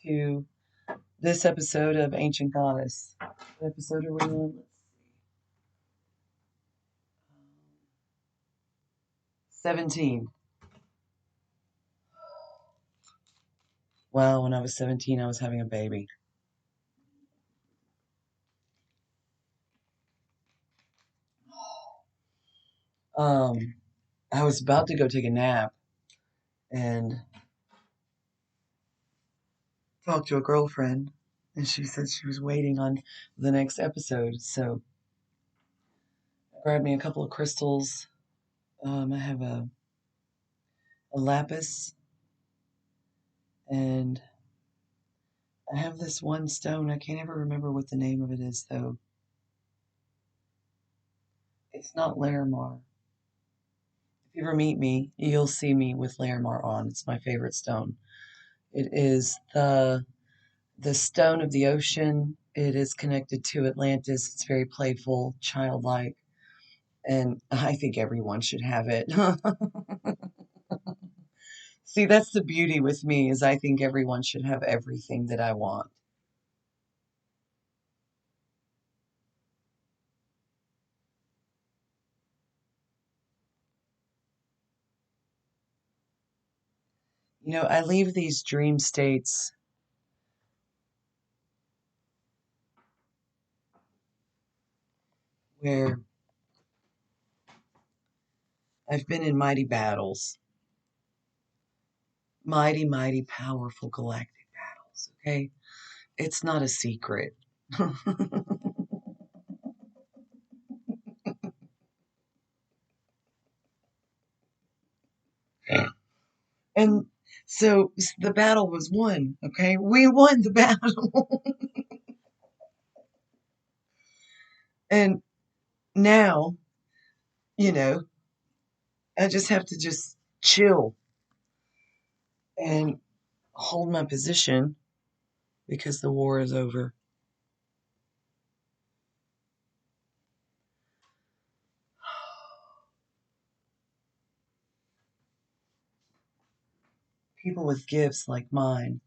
to this episode of Ancient Goddess. What episode are we on? Let's see. 17. Well, when I was 17, I was having a baby. Um, I was about to go take a nap and talk to a girlfriend, and she said she was waiting on the next episode. So I grabbed me a couple of crystals. I have a lapis, and I have this one stone. I can't ever remember what the name of it is, though. It's not Larimar. If you ever meet me, you'll see me with Larimar on. It's my favorite stone. It is the stone of the ocean. It is connected to Atlantis. It's very playful, childlike, and I think everyone should have it. See, that's the beauty with me is I think everyone should have everything that I want. I leave these dream states where I've been in mighty battles, mighty, mighty, powerful galactic battles, okay? It's not a secret. And so the battle was won, okay? We won the battle. And now, you know, I just have to just chill and hold my position because the war is over. People with gifts like mine,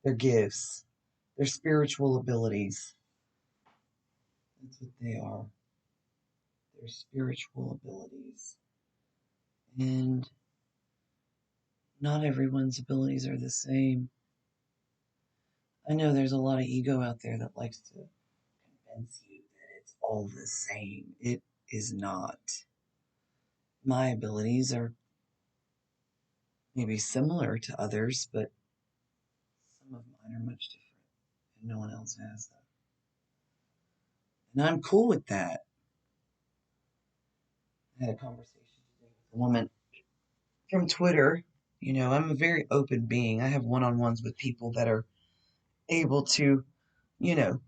they're gifts, they're spiritual abilities. That's what they are. They're spiritual abilities. And not everyone's abilities are the same. I know there's a lot of ego out there that likes to convince you that it's all the same. It is not. My abilities are maybe similar to others, but some of mine are much different, and no one else has them. And I'm cool with that. I had a conversation today with a woman from Twitter. I'm a very open being. I have one on ones with people that are able to, you know,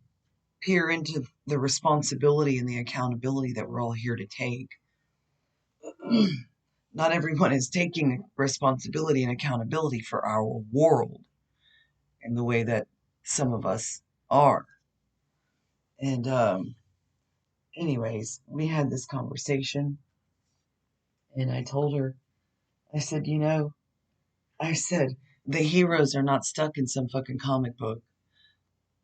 peer into the responsibility and the accountability that we're all here to take. Not everyone is taking responsibility and accountability for our world in the way that some of us are. And, anyways, we had this conversation, and I told her, I said, I said, the heroes are not stuck in some fucking comic book.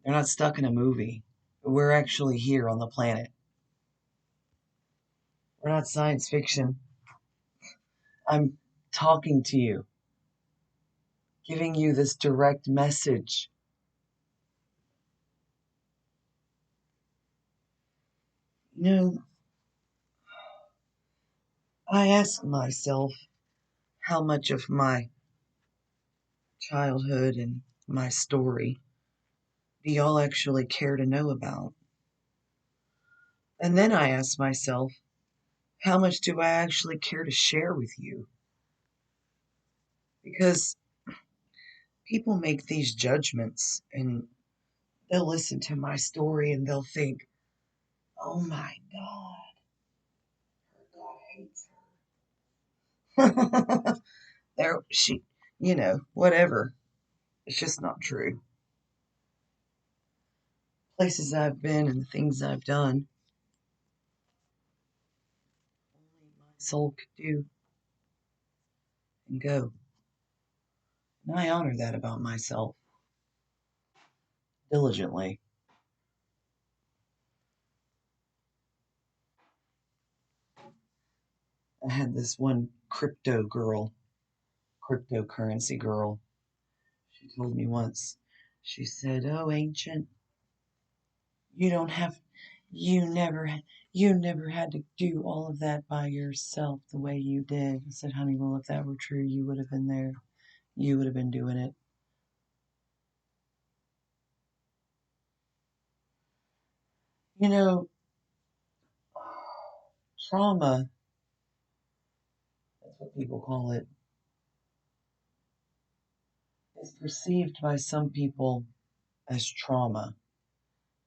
They're not stuck in a movie. We're actually here on the planet. We're not science fiction. I'm talking to you, giving you this direct message. You know, I ask myself how much of my childhood and my story do y'all actually care to know about? And then I ask myself, how much do I actually care to share with you? Because people make these judgments and they'll listen to my story and they'll think, oh my God, her God hates her. Whatever. It's just not true. Places I've been and the things I've done, only my soul could do and go. And I honor that about myself. diligently. I had this one cryptocurrency girl. She told me once, she said, "Oh, ancient, you don't have, you never, you never had to do all of that by yourself the way you did." I said, "Honey, well, if that were true, you would have been there. You would have been doing it." You know, trauma, that's what people call it, is perceived by some people as trauma.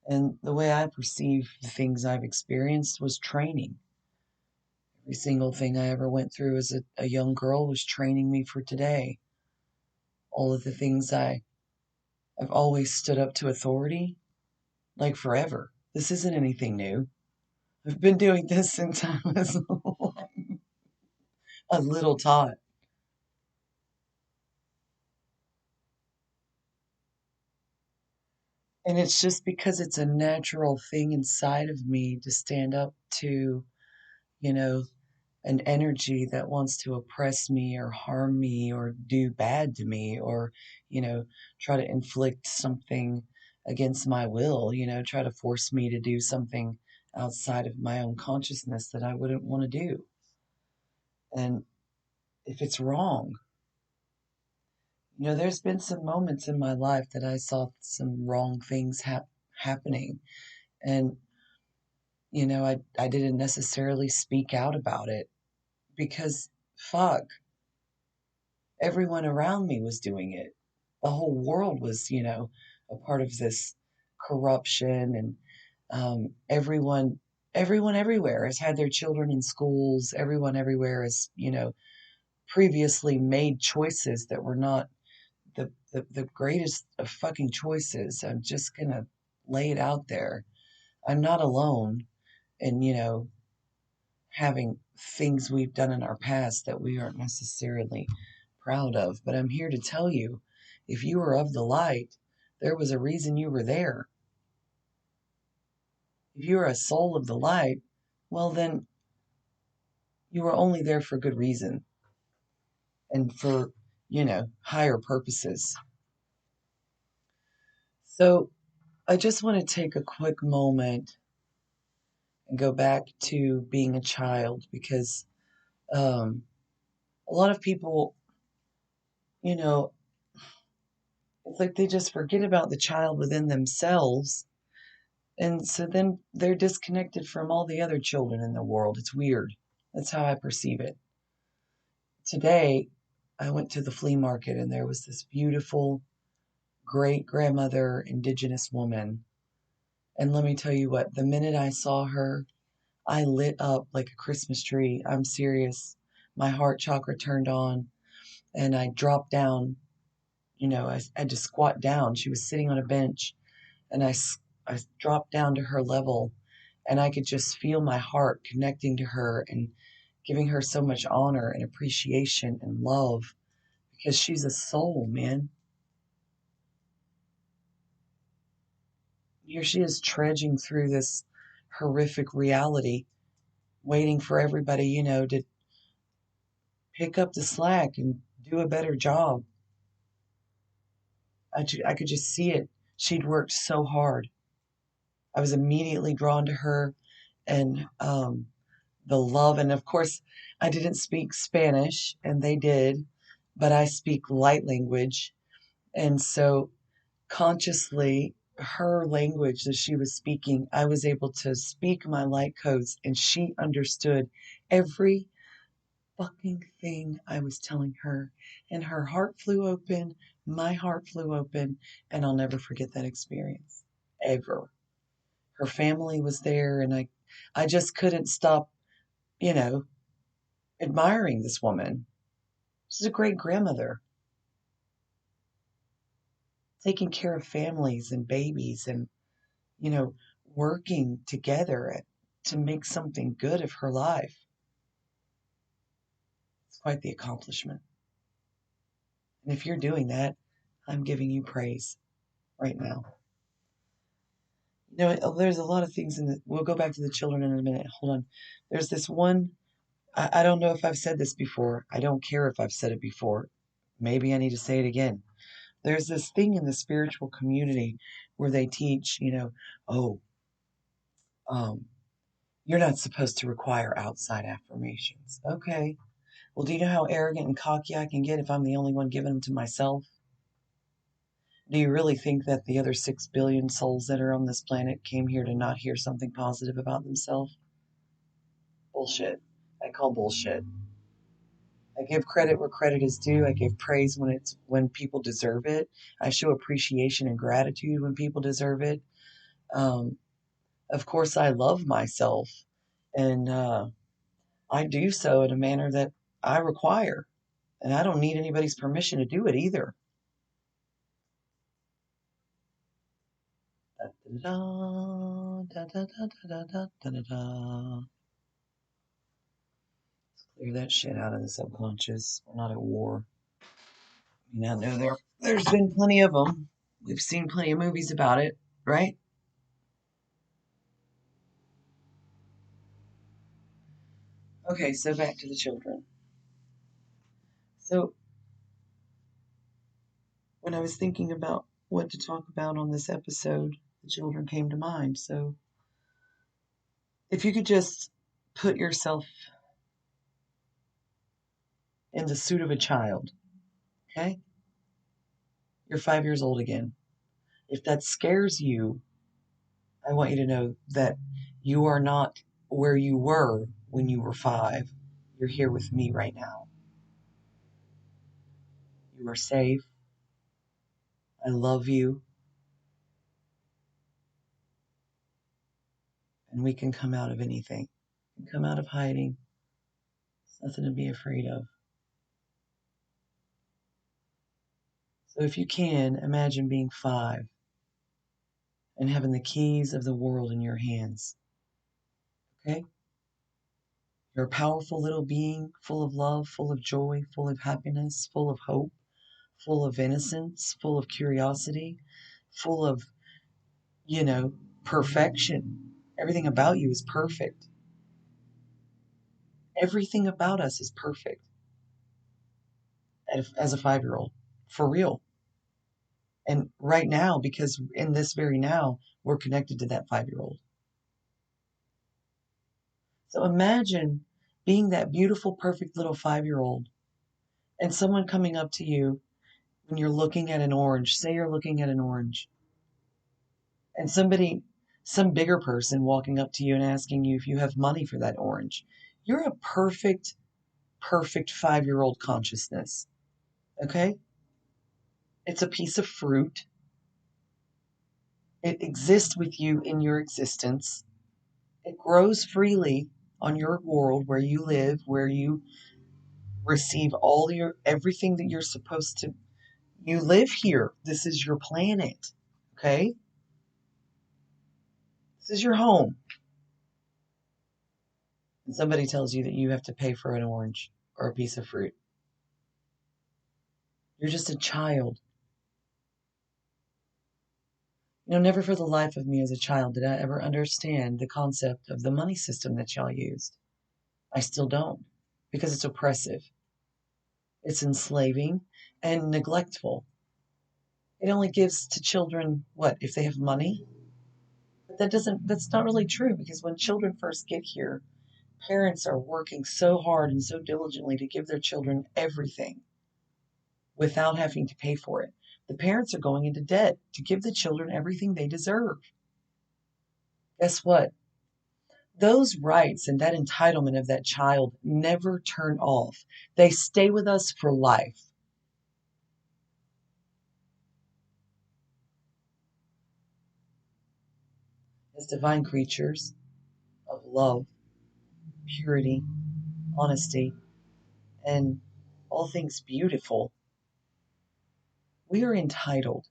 And the way I perceive the things I've experienced was training. Every single thing I ever went through as a young girl was training me for today. All of the things I've always stood up to authority, like forever. This isn't anything new. I've been doing this since I was a little tot. And it's just because it's a natural thing inside of me to stand up to, you know, an energy that wants to oppress me or harm me or do bad to me or, try to inflict something against my will, try to force me to do something outside of my own consciousness that I wouldn't want to do. And if it's wrong, there's been some moments in my life that I saw some wrong things happening. And, I didn't necessarily speak out about it because fuck, everyone around me was doing it. The whole world was, a part of this corruption, and everyone everywhere has had their children in schools. Everyone everywhere has, previously made choices that were not the greatest of fucking choices. I'm just gonna lay it out there. I'm not alone in, having things we've done in our past that we aren't necessarily proud of. But I'm here to tell you, if you are of the light, there was a reason you were there. If you are a soul of the light, well, then you were only there for good reason and for, higher purposes. So I just want to take a quick moment and go back to being a child because um, a lot of people, you know, it's like they just forget about the child within themselves. And so then they're disconnected from all the other children in the world. It's weird. That's how I perceive it. Today, I went to the flea market and there was this beautiful great grandmother indigenous woman. And let me tell you what, the minute I saw her, I lit up like a Christmas tree. I'm serious. My heart chakra turned on and I dropped down. I had to squat down. She was sitting on a bench and I dropped down to her level and I could just feel my heart connecting to her and giving her so much honor and appreciation and love because she's a soul, man. Here she is trudging through this horrific reality, waiting for everybody, to pick up the slack and do a better job. I could just see it. She'd worked so hard. I was immediately drawn to her and the love. And of course, I didn't speak Spanish, and they did, but I speak light language. And so, consciously, her language that she was speaking, I was able to speak my light codes, and she understood every fucking thing I was telling her. And her heart flew open, my heart flew open, and I'll never forget that experience. Ever. Her family was there, and I just couldn't stop, you know, admiring this woman. She's a great grandmother, taking care of families and babies and, you know, working together to make something good of her life. It's quite the accomplishment. And if you're doing that, I'm giving you praise right now. There's a lot of things we'll go back to the children in a minute. Hold on. There's this one, I don't know if I've said this before. I don't care if I've said it before. Maybe I need to say it again. There's this thing in the spiritual community where they teach, oh, um, you're not supposed to require outside affirmations. Okay. Well, do you know how arrogant and cocky I can get if I'm the only one giving them to myself? Do you really think that the other 6 billion souls that are on this planet came here to not hear something positive about themselves? Bullshit. I call bullshit. I give credit where credit is due. I give praise when people deserve it. I show appreciation and gratitude when people deserve it. Um, of course, I love myself, and I do so in a manner that I require, and I don't need anybody's permission to do it either. Da, da, da, da, da, da, da, da, da. Clear that shit out of the subconscious. We're not at war. I know there's been plenty of them. We've seen plenty of movies about it, right? Okay, so back to the children. So when I was thinking about what to talk about on this episode, the children came to mind. So if you could just put yourself in the suit of a child, okay? You're 5 years old again. If that scares you, I want you to know that you are not where you were when you were 5. You're here with me right now. You are safe. I love you. And we can come out of anything. We can come out of hiding. There's nothing to be afraid of. So if you can, imagine being 5 and having the keys of the world in your hands. Okay? You're a powerful little being, full of love, full of joy, full of happiness, full of hope, full of innocence, full of curiosity, full of, you know, perfection. Everything about you is perfect. Everything about us is perfect as a 5-year-old, for real. And right now, because in this very now, we're connected to that 5-year-old. So imagine being that beautiful, perfect little 5-year-old and someone coming up to you when you're looking at an orange. Say you're looking at an orange, and some bigger person walking up to you and asking you if you have money for that orange. You're a perfect, perfect 5-year-old consciousness. Okay? It's a piece of fruit. It exists with you in your existence. It grows freely on your world where you live, where you receive everything that you're supposed to. You live here. This is your planet. Okay? This is your home. And somebody tells you that you have to pay for an orange or a piece of fruit. You're just a child. Never for the life of me as a child did I ever understand the concept of the money system that y'all used. I still don't, because it's oppressive, it's enslaving, and neglectful. It only gives to children what, if they have money? But that's not really true, because when children first get here, parents are working so hard and so diligently to give their children everything without having to pay for it. The parents are going into debt to give the children everything they deserve. Guess what? Those rights and that entitlement of that child never turn off. They stay with us for life. As divine creatures of love, purity, honesty, and all things beautiful, we are entitled.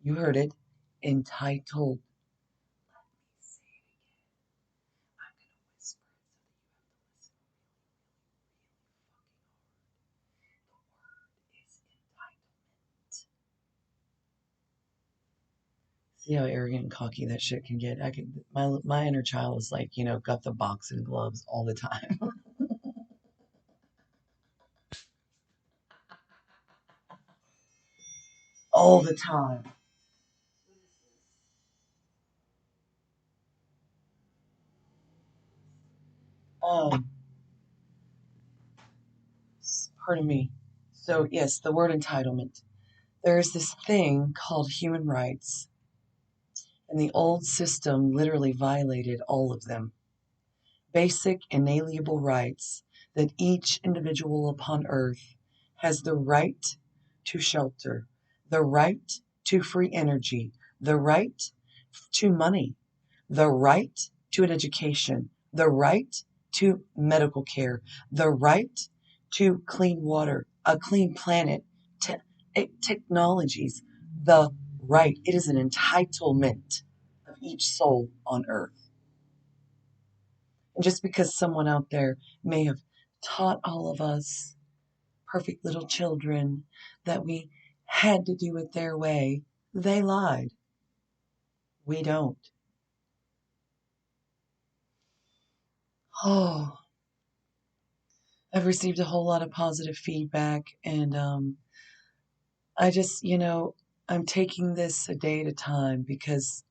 You heard it. Entitled. See how arrogant and cocky that shit can get. I could my inner child is like, got the boxing gloves all the time. All the time. Um, Pardon me. So yes, the word entitlement. There is this thing called human rights, and the old system literally violated all of them. Basic inalienable rights that each individual upon earth has the right to shelter, the right to free energy, the right to money, the right to an education, the right to medical care, the right to clean water, a clean planet, technologies, the right. It is an entitlement of each soul on earth. And just because someone out there may have taught all of us, perfect little children, that we had to do it their way, they lied. We don't. Oh, I've received a whole lot of positive feedback, and I just, I'm taking this a day at a time because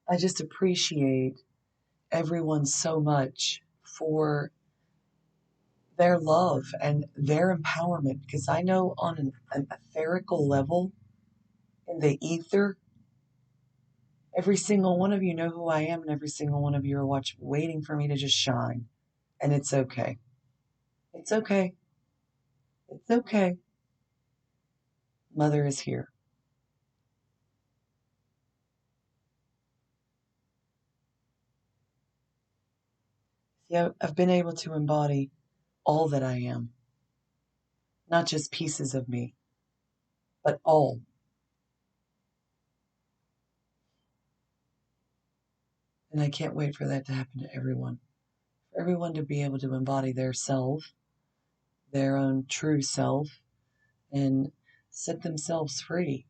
I just appreciate everyone so much for their love and their empowerment. Because I know on an etherical level, in the ether, every single one of you know who I am, and every single one of you are waiting for me to just shine. And it's okay. It's okay. It's okay. Mother is here. Yeah, I've been able to embody all that I am, not just pieces of me, but all. And I can't wait for that to happen to everyone. For everyone to be able to embody their self, their own true self, and set themselves free.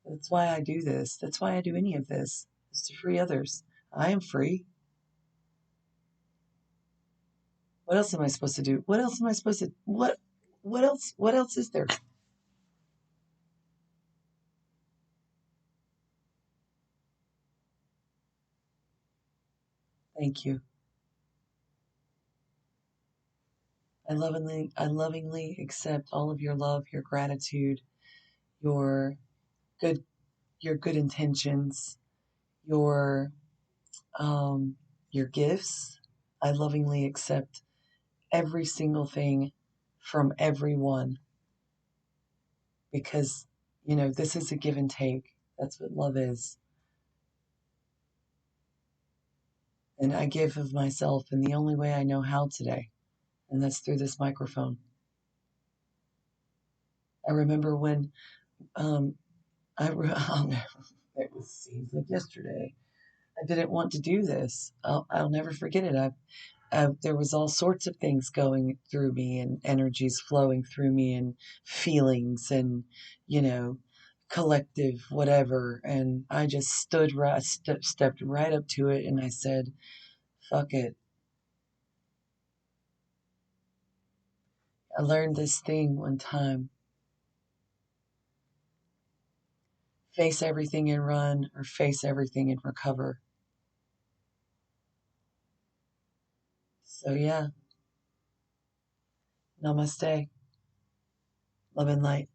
That's why I do this. That's why I do any of this, is to free others. I am free. What else am I supposed to do? What else am I supposed to what else is there? Thank you. I lovingly accept all of your love, your gratitude, your good your good intentions, your your gifts. I lovingly accept every single thing from everyone because this is a give and take. That's what love is. And I give of myself in the only way I know how today, and that's through this microphone. I remember when um, it seems like yesterday. I didn't want to do this. I'll never forget it. There was all sorts of things going through me and energies flowing through me and feelings and, you know, collective whatever. And I just stepped right up to it and I said, fuck it. I learned this thing one time: face everything and run, or face everything and recover. So, yeah, namaste. Love and light.